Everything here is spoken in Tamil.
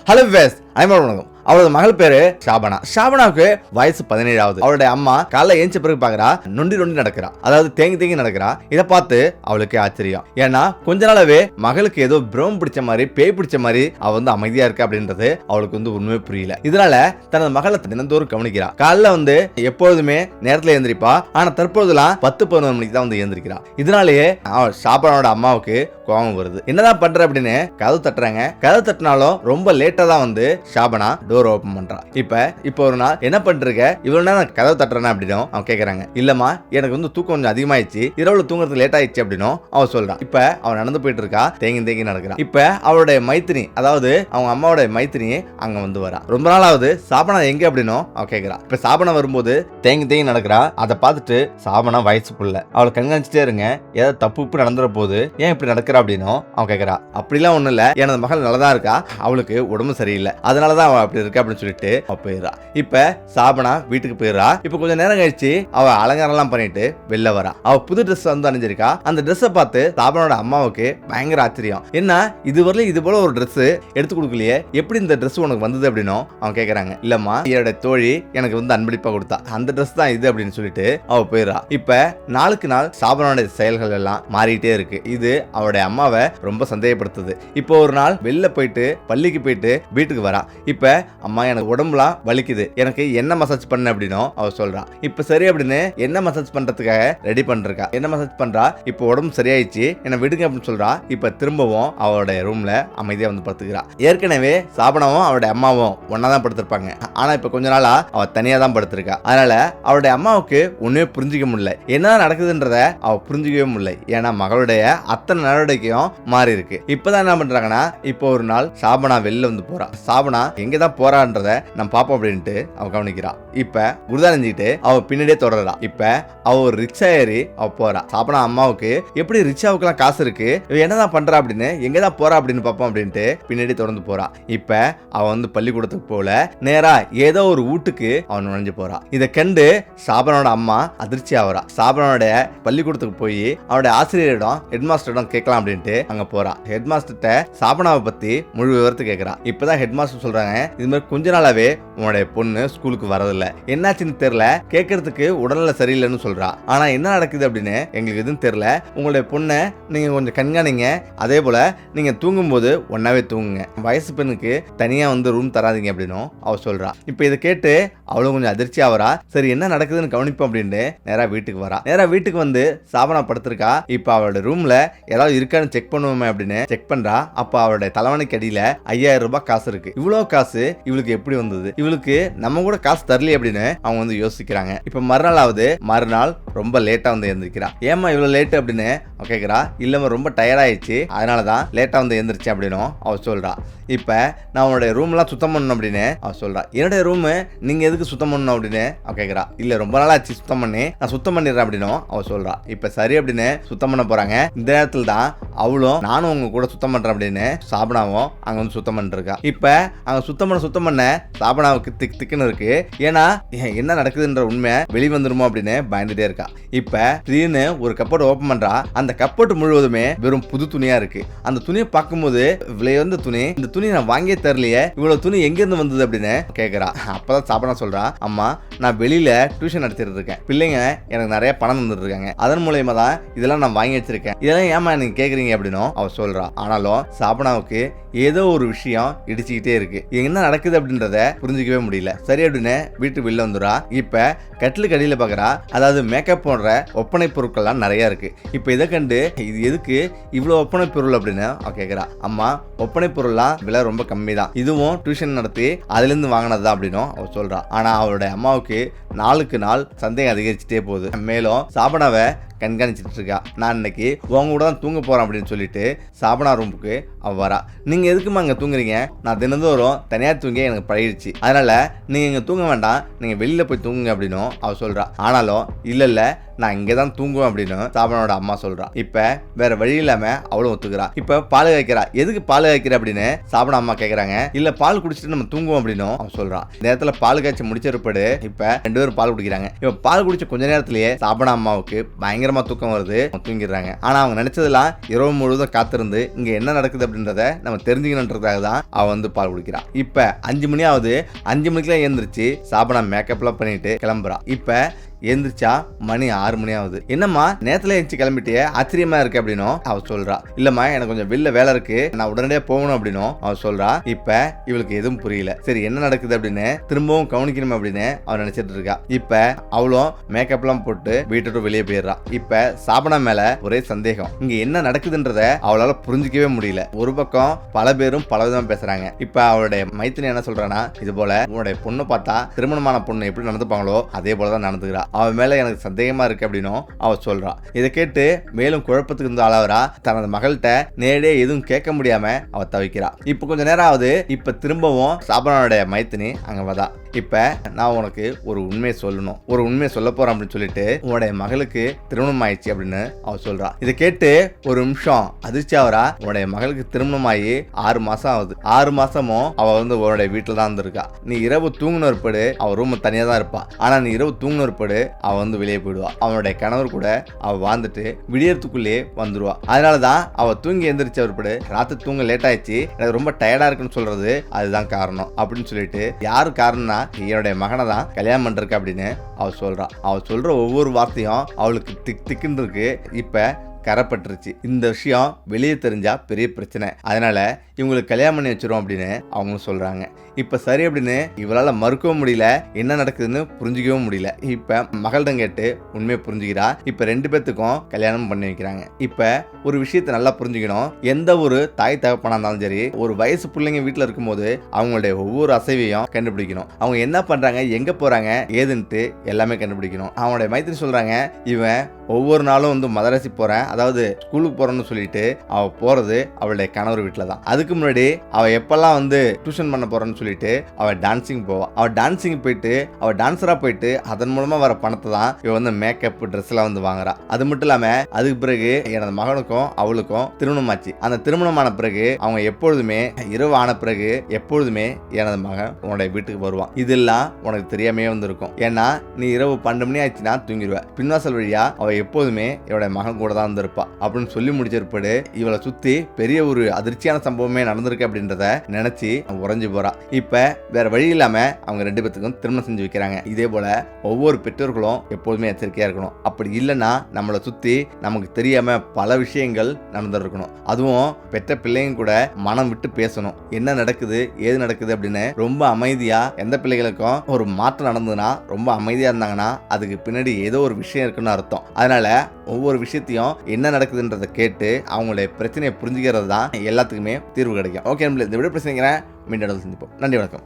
ஹலோ வேஸ் வணக்கம். அவளோட மகள் பேரு ஷாபனா. ஷாபனாவுக்கு வயசு 17. அவளுடைய அம்மா காலைல ஏஞ்ச பிறகு பாக்குறா, நொண்டி நடக்கிறா, அதாவது தேங்கி நடக்கிறா. இதை பார்த்து அவளுக்கு ஆச்சரியம். ஏன்னா கொஞ்ச நாளாவே மகளுக்கு ஏதோ பிரம்ம பிடிச்ச மாதிரி, பேய் பிடிச்ச மாதிரி அவ அமைதியா இருக்கா அப்படின்றது அவளுக்கு உண்மையே புரியல. இதனால தனது மகளை தினந்தோறும் கவனிக்கிறா. காலைல எப்பொழுதுமே நேரத்துல எழுந்திரிப்பா. ஆனா தற்போதுலாம் 10-11 மணிக்கு தான் எழுந்திருக்கிறா. இதனாலேயே ஷாபனாவோட அம்மாவுக்கு கோபம் வருது. என்னதான் பண்ற அப்படின்னு கதவு தட்டுறாங்க. கதவு தட்டினாலும் ரொம்ப லேட்டா தான் ஷாபனா டோர் ஓபன் பண்றா. இப்போ ஒரு நாள் என்ன பண்றீங்க, இவ்வளவு நேரம் கதவு தட்டுறேன் அப்படின்னு அவன் கேக்குறாங்க. இல்லம்மா, எனக்கு தூக்கம் கொஞ்சம் அதிகமாயிடுச்சு, இரவுல தூங்குறது லேட் ஆயிடுச்சு அப்படின்னு அவன் சொல்றான். அவன் நடந்து போயிட்டு இருக்கா, தேங்கி நடக்கிறான். அவளுடைய மைத்தினி, அதாவது அவங்க அம்மாவோட மைத்தினி அங்க வரா. ரொம்ப நாளாவது சாபனா எங்க அப்படின்னு அவன் கேக்குறான். சாபனா வரும்போது தேங்கி நடக்கிறா. அதை பார்த்துட்டு சாபனா வயசு புள்ள, அவளை கண்காணிச்சுட்டே இருங்க, ஏதாவது தப்பு நடந்துற போது ஏன் இப்படி நடக்கிறா அப்படின்னு அவன் கேக்குறா. அப்படிலாம் ஒண்ணு இல்ல, எனது மகள் நல்லதான் இருக்கா, அவளுக்கு உடம்பு சரியில்லை, அதனாலதான் அவ அப்படி இருக்கு அப்படின்னு சொல்லிட்டு அவ போயிடுறா. சாபனா வீட்டுக்கு போயிடுறா. கொஞ்சம் நேரம் கழிச்சு அவ அலங்காரம் எல்லாம் பண்ணிட்டு வெளில வரா. அவ புது ட்ரெஸ் அணிஞ்சிருக்கா. அந்த ட்ரெஸ் பார்த்து சாபனோட அம்மாவுக்கு பயங்கர ஆச்சரியம். என்ன இதுவரையிலும் இது போல ஒரு ட்ரெஸ் எடுத்து கொடுக்கலையே, எப்படி இந்த ட்ரெஸ் உனக்கு வந்தது அப்படின்னு அவன் கேக்குறாங்க. இல்லம்மா, என்னோட தோழி எனக்கு அன்பளிப்பா கொடுத்தா, அந்த ட்ரெஸ் தான் இது அப்படின்னு சொல்லிட்டு அவ போயிடுறா. நாளுக்கு நாள் சாபனோட செயல்கள் எல்லாம் மாறிட்டே இருக்கு. இது அவருடைய அம்மாவை ரொம்ப சந்தேகப்படுத்துது. ஒரு நாள் வெளில போயிட்டு பள்ளிக்கு போயிட்டு வீட்டுக்கு வரா. அம்மா, எனக்கு உடம்புலாம் வலிக்குது, எனக்கு என்ன மசாஜ் பண்ண அப்படின்னு அவ சொல்றா. சரி அப்படின்னு என்ன மசாஜ் பண்றதுக்காக ரெடி பண்றா. என்ன மசாஜ் பண்றா, உடம்பு சரியாயிடுச்சு, என்ன விடுங்க அப்படின்னு சொல்றா. திரும்பவும் அவளுடைய ரூம்ல அமைதியா படுத்துக்கிறா. ஏற்கனவே சாபனாவும் அவருடைய அம்மாவும் ஒன்னாதான் படுத்திருப்பாங்க. ஆனா கொஞ்ச நாளா அவ தனியா தான் படுத்திருக்கா. அதனால அவருடைய அம்மாவுக்கு ஒண்ணுமே புரிஞ்சிக்க முடியல, என்ன நடக்குதுன்றத அவ புரிஞ்சிக்கவே முடியல. ஏன்னா மகளுடைய அத்தனை நடவடிக்கையும் மாறி இருக்கு. இப்பதான் என்ன பண்றாங்கன்னா, ஒரு நாள் சாபனா வெளில போறா. சாபனா எங்கதான் போறான்றத நம்ம பாப்போம் அப்படின்ட்டு அவ கவனிக்கிறா. குருதானஞ்சிட்டு அவ பின்னாடியே தொடர்றா. அவ ஒரு ரிக்ஷா ஏறி அவ போறா. சாபனா அம்மாவுக்கு எப்படி ரிக்ஷாவுக்கு எல்லாம் காசு இருக்கு, என்னதான் பண்றா அப்படின்னு, எங்கதான் போறா அப்படின்னு பாப்போம் அப்படின்ட்டு பின்னாடி தொடர்ந்து போறா. அவ பள்ளிக்கூடத்துக்கு போல, நேரா ஏதோ ஒரு வீட்டுக்கு அவன் நுழைஞ்சு போறா. இதை கண்டு சாபனோட அம்மா அதிர்ச்சி ஆவறா. சாபனோட பள்ளிக்கூடத்துக்கு போய் அவருடைய ஆசிரியரிடம், ஹெட் மாஸ்டரிடம் கேட்கலாம் அப்படின்ட்டு அங்க போறா. ஹெட் மாஸ்டர்கிட்ட சாபனாவை பத்தி முழு விவரத்தை கேட்கிறா. இப்பதான் ஹெட் மாஸ்டர் சொல்றாங்க, இது மாதிரி கொஞ்ச நாளாவே உன்னுடைய பொண்ணு ஸ்கூலுக்கு வரதில்ல, என்னாச்சுன்னு தெரியல, கேட்கறதுக்கு உடல்நல சரியில்லைன்னு சொல்றா. ஆனா என்ன நடக்குது அப்படின்னு எங்களுக்கு எதுவும் தெரியல, உங்களுடைய பொண்ணை நீங்க கொஞ்சம் கண்காணிங்க, அதே போல நீங்க தூங்கும் போது ஒன்னாவே தூங்குங்க, வயசு பெண்ணுக்கு தனியா ரூம் தராதீங்க அப்படின்னு அவ சொல்றா. இதை கேட்டு அவளும் கொஞ்சம் அதிர்ச்சி ஆவரா. சரி என்ன நடக்குதுன்னு கவனிப்போம் அப்படின்னு நேரா வீட்டுக்கு வரா. நேரா வீட்டுக்கு சாபனா படுத்திருக்கா. அவளோட ரூம்ல ஏதாவது இருக்கான்னு செக் பண்ணுவோமே அப்படின்னு செக் பண்றா. அவளுடைய தலைவனுக்கு அடியில 5000 ரூபாய் காசு இருக்கு. இவ்வளவு காசு இவளுக்கு எப்படி வந்தது, இவளுக்கு நம்ம கூட காசு தரல அப்படின்னு அவங்க யோசிக்கிறாங்க. மறுநாள் ரொம்ப லேட்டா எழுந்திருக்கிறா. ஏமா இவ்வளவு லேட் அப்படின்னு அவ கேக்குறா. இல்லம்மா, ரொம்ப டயர்ட் ஆயிடுச்சு, அதனாலதான் லேட்டா எழுந்திருச்சு அப்படின்னு அவ சொல்றா. நான் உன்னுடைய ரூம் எல்லாம் சுத்தம் பண்ணணும் அப்படின்னு அவ சொல்றா. என்னுடைய ரூம் நீங்க எதுக்கு சுத்தம் பண்ணணும் அப்படின்னு அவ கேக்குறா. இல்ல ரொம்ப நாள் ஆச்சு சுத்தம் பண்ணி, நான் சுத்தம் பண்ணிடுறேன் அப்படின்னு அவ சொல்றா. சரி அப்படின்னு சுத்தம் பண்ண போறாங்க. இந்த நேரத்துல தான் அவளும் நானும் உங்க கூட சுத்தம் பண்றேன் அப்படின்னு சாபனாவும் அங்க சுத்தம் பண்ணிருக்கா. அங்க சுத்தம் பண்ண சாபனாவுக்கு திக்குன்னு இருக்கு. ஏன்னா என்ன நடக்குதுன்ற உண்மை வெளிவந்துருமோ அப்படின்னு பயந்துட்டே இருக்கா. திடீர்னு ஒரு கப்போர்ட் ஓபன் பண்றா. அந்த கப்போர்ட் முழுவதுமே வெறும் புது துணியா இருக்கு. அந்த துணியை பார்க்கும்போது விலை வந்த துணி, இந்த துணி நான் வாங்கியே தரலையே, இவ்வளவு துணி எங்க இருந்து வந்தது அப்படின்னு கேக்குறா. அப்பதான் சாபனா சொல்றா, அம்மா, நான் வெளியில டியூஷன் நடத்திட்டு இருக்கேன், பிள்ளைங்க எனக்கு நிறைய பணம் தந்துட்டு இருக்காங்க, அதன் மூலயமா தான் இதெல்லாம் நான் வாங்கி வச்சிருக்கேன், இதெல்லாம் ஏமா நீங்க கேக்குறீங்க அப்படின்னு அவ சொல்றா. ஆனாலும் சாபனாவுக்கு ஏதோ ஒரு விஷயம் இடிச்சுக்கிட்டே இருக்கு. என்ன நடக்குது அப்படின்றத புரிஞ்சிக்கவே முடியல. சரி அப்படின்னு வீட்டு வெளில வந்துடா. கட்டிலுக்கு அடியில பாக்குறா. அதாவது மேக்கப் போன்ற ஒப்பனை பொருட்கள்லாம் நிறைய இருக்கு. இதை கண்டு இது எதுக்கு இவ்வளவு ஒப்பனை பொருள் அப்படின்னு அவ கேக்குறா. அம்மா, ஒப்பனை பொருள்லாம் விலை ரொம்ப கம்மி தான், இதுவும் டியூஷன் நடத்தி அதுல இருந்து வாங்கினதுதான் அப்படின்னு அவ சொல்றா. ஆனா அவளுடைய அம்மாவுக்கு நாளுக்கு நாள் சந்தேகம் அதிகரிச்சுட்டே போகுது. மேலும் சாபனாவை கண்காணிச்சிட்டு இருக்கா. நான் இன்னைக்கு உங்க கூட தான் தூங்க போறேன் அப்படின்னு சொல்லிட்டு சாபனா ரூமுக்கு அவ வரா. நீங்க எதுக்குமா அங்க தூங்குறீங்க, நான் தினந்தோறும் தனியா தூங்கி எனக்கு பழகிடுச்சு, அதனால நீங்க இங்க தூங்க வேண்டாம், நீங்க வெளியில போய் தூங்குங்க அப்படின்னு அவ சொல்றா. ஆனாலும் இல்ல நான் இங்கதான் தூங்குவேன் அப்படின்னு சாபனோட அம்மா சொல்றா. வேற வழி இல்லாம அவளும் ஒத்துக்கிறா. பால் காய்க்கிறா. எதுக்கு பால் காய்க்கிற அப்படின்னு சாபன அம்மா கேக்குறாங்க. இல்ல பால் குடிச்சிட்டு நம்ம தூங்குவோம் அப்படின்னு அவன் சொல்றான். இந்த நேரத்துல பால் காய்ச்சி முடிச்சிருப்பாடு. ரெண்டு பேரும் பால் குடிக்கிறாங்க. பால் குடிச்ச கொஞ்ச நேரத்திலேயே சாபன அம்மாவுக்கு பயங்கர பயங்கரமா தூக்கம் வருது, தூங்கிடுறாங்க. ஆனா அவங்க நினைச்சதெல்லாம் இரவு முழுவதும் காத்திருந்து இங்க என்ன நடக்குது அப்படின்றத நம்ம தெரிஞ்சுக்கணுன்றதுக்காக தான் அவ வந்து பால் குடிக்கிறான். இப்ப 5 மணி ஆகுது. 5 மணிக்கெல்லாம் எழுந்திருச்சு சாபனா மேக்கப்லாம் பண்ணிட்டு கிளம்புறா. இப்ப எழுந்திரிச்சா மணி 6 மணி ஆகுது. என்னம்மா நேரத்துல எழுந்துச்சு கிளம்பிட்டியே, ஆச்சரியமா இருக்கு அப்படின்னும் அவ சொல்றா. இல்லம்மா எனக்கு கொஞ்சம் வெளில வேலை இருக்கு, நான் உடனடியாக போகணும் அப்படின்னும் அவ சொல்றா. இப்ப இவளுக்கு எதுவும் புரியல. சரி என்ன நடக்குது அப்படின்னு திரும்பவும் கவனிக்கணும் அப்படின்னு அவ நினைச்சிட்டு இருக்கா. இப்ப அவளும் மேக்கப் எல்லாம் போட்டு வீட்டு வெளியே போயிடுறா. இப்ப சாபனா மேல ஒரே சந்தேகம். இங்க என்ன நடக்குதுன்றத அவளால புரிஞ்சிக்கவே முடியல. ஒரு பக்கம் பல பேரும் பல விதமா பேசுறாங்க. இப்ப அவளுடைய மைத்தினி என்ன சொல்றானா, இது போல உன்னுடைய பொண்ணு பார்த்தா திருமணமான பொண்ணு எப்படி நடந்துப்பாங்களோ அதே போலதான் நடந்துக்கிறா, அவன் மேல எனக்கு சந்தேகமா இருக்கு அப்படின்னும் அவ சொல்றா. இதை கேட்டு மேலும் குழப்பத்துக்கு இருந்து ஆளாவரா. தனது மகள்கிட்ட நேரடியே எதுவும் கேட்க முடியாம அவ தவிக்கிறா. இப்ப கொஞ்ச நேரம் ஆகுது. இப்ப திரும்பவும் சாபனாவுடைய மைத்தினி அங்க வதா. இப்ப நான் உனக்கு ஒரு உண்மையை சொல்லணும், ஒரு உண்மையை சொல்ல போறேன் அப்படின்னு சொல்லிட்டு உன்னுடைய மகளுக்கு திருமணம் ஆயிடுச்சு அப்படின்னு அவ சொல்றா. இதை கேட்டு ஒரு நிமிஷம் அதிர்ச்சி ஆவரா. உன்னுடைய மகளுக்கு திருமணம் ஆகி 6 மாசம் ஆகுது. 6 மாசமும் அவ வந்து உன்னுடைய வீட்டுல தான் இருந்திருக்கா. நீ இரவு தூங்கின ஒருபடு அவ ரூம் தனியா தான் இருப்பா. ஆனா நீ இரவு தூங்கின ஒருபடு அவ வந்து வெளியே போயிடுவா. அவனுடைய கணவர் கூட அவ வாழ்ந்துட்டு விடியறதுக்குள்ளே வந்துருவா. அதனாலதான் அவ தூங்கி எந்திரிச்ச ஒருபடு ராத்திரி தூங்க லேட் ஆயிடுச்சு, எனக்கு ரொம்ப டயர்டா இருக்குன்னு சொல்றது அதுதான் காரணம் அப்படின்னு சொல்லிட்டு, யாரு காரணம்னா என்னுடைய மகனை தான் கல்யாணம் பண்றதுக்கு அப்படின்னு அவ சொல்றா. அவ சொல்ற ஒவ்வொரு வார்த்தையும் அவளுக்கு திக் திக்குன்னு இருக்கு. இப்ப கரப்பட்டுருச்சு. இந்த விஷயம் வெளியே தெரிஞ்சா பெரிய பிரச்சனை, அதனால இவங்களுக்கு கல்யாணம் பண்ணி வச்சிரும் அப்படின்னு அவங்களும் சொல்றாங்க. இப்ப சரி அப்படின்னு இவளால மறுக்கவும் முடியல, என்ன நடக்குதுன்னு புரிஞ்சுக்கவும் முடியல. இப்ப மகளிடம் கேட்டு உண்மையை புரிஞ்சுக்கிறா. இப்ப 2 பேத்துக்கும் கல்யாணம் பண்ணி வைக்கிறாங்க. இப்ப ஒரு விஷயத்தை நல்லா புரிஞ்சுக்கணும். எந்த ஒரு தாய் தகப்பனா இருந்தாலும் சரி, ஒரு வயசு பிள்ளைங்க வீட்டுல இருக்கும்போது அவங்களுடைய ஒவ்வொரு அசைவையும் கண்டுபிடிக்கணும். அவங்க என்ன பண்றாங்க, எங்க போறாங்க, ஏதுன்ட்டு எல்லாமே கண்டுபிடிக்கணும். அவனுடைய மைத்திரி சொல்றாங்க, இவன் ஒவ்வொரு நாளும் வந்து மதராசி போறேன், அதாவது ஸ்கூலுக்கு போறேன்னு சொல்லிட்டு அவ போறது அவளுடைய கணவர் வீட்டுல தான். அதுக்கு முன்னாடி அவ எப்பெல்லாம் வந்து டியூஷன் பண்ண போறேன்னு சொல்லிட்டு அவ டான்சிங் போவா. அவ டான்சிங் போயிட்டு அவ டான்ஸரா போயிட்டு அதன் மூலமா வர பணத்தை தான் இவ வந்து மேக்கப் ட்ரெஸ் எல்லாம் வந்து வாங்குறா. அது மட்டும் இல்லாம அதுக்கு பிறகு எனது மகனுக்கும் அவளுக்கும் திருமணம் ஆச்சு. அந்த திருமணமான பிறகு அவங்க எப்பொழுதுமே இரவு ஆன பிறகு எப்பொழுதுமே எனது மகன் உன்னுடைய வீட்டுக்கு வருவான். இதெல்லாம் உனக்கு தெரியாமே வந்திருக்கும். ஏன்னா நீ இரவு 12 மணி ஆச்சுன்னா தூங்கிடுவ. பின்வாசல் வழியா அவ எப்போதுமே இவளுடைய மகன் கூட தான் இருந்திருப்பா அப்படின்னு சொல்லி முடிச்சிருப்படு இவளை சுத்தி பெரிய ஒரு அதிர்ச்சியான சம்பவமே நடந்திருக்கு அப்படின்றத நினைச்சு உறைஞ்சு போறா. இப்ப வேற வழி இல்லாம அவங்க 2 பேத்துக்கும் திருமணம் செஞ்சு வைக்கிறாங்க. இதே போல ஒவ்வொரு பெற்றோர்களும் எப்போதுமே எச்சரிக்கையா இருக்கணும். அப்படி இல்லைன்னா நம்மளை சுத்தி நமக்கு தெரியாம பல விஷயங்கள் நடந்திருக்கணும். அதுவும் பெற்ற பிள்ளைங்க கூட மனம் விட்டு பேசணும். என்ன நடக்குது ஏது நடக்குது அப்படின்னு ரொம்ப அமைதியா, எந்த பிள்ளைகளுக்கும் ஒரு மாற்றம் நடந்ததுன்னா ரொம்ப அமைதியா இருந்தாங்கன்னா அதுக்கு பின்னாடி ஏதோ ஒரு விஷயம் இருக்குன்னு அர்த்தம். அதனால ஒவ்வொரு விஷயத்தையும் என்ன நடக்குதுன்றதை கேட்டு அவங்களுடைய பிரச்சனையை புரிஞ்சுக்கிறது தான் எல்லாத்துக்குமே தீர்வு கிடைக்கும். ஓகே, இந்த விட பிரச்சனைங்கிறேன். மீண்டும் சந்திப்போம். நன்றி, வணக்கம்.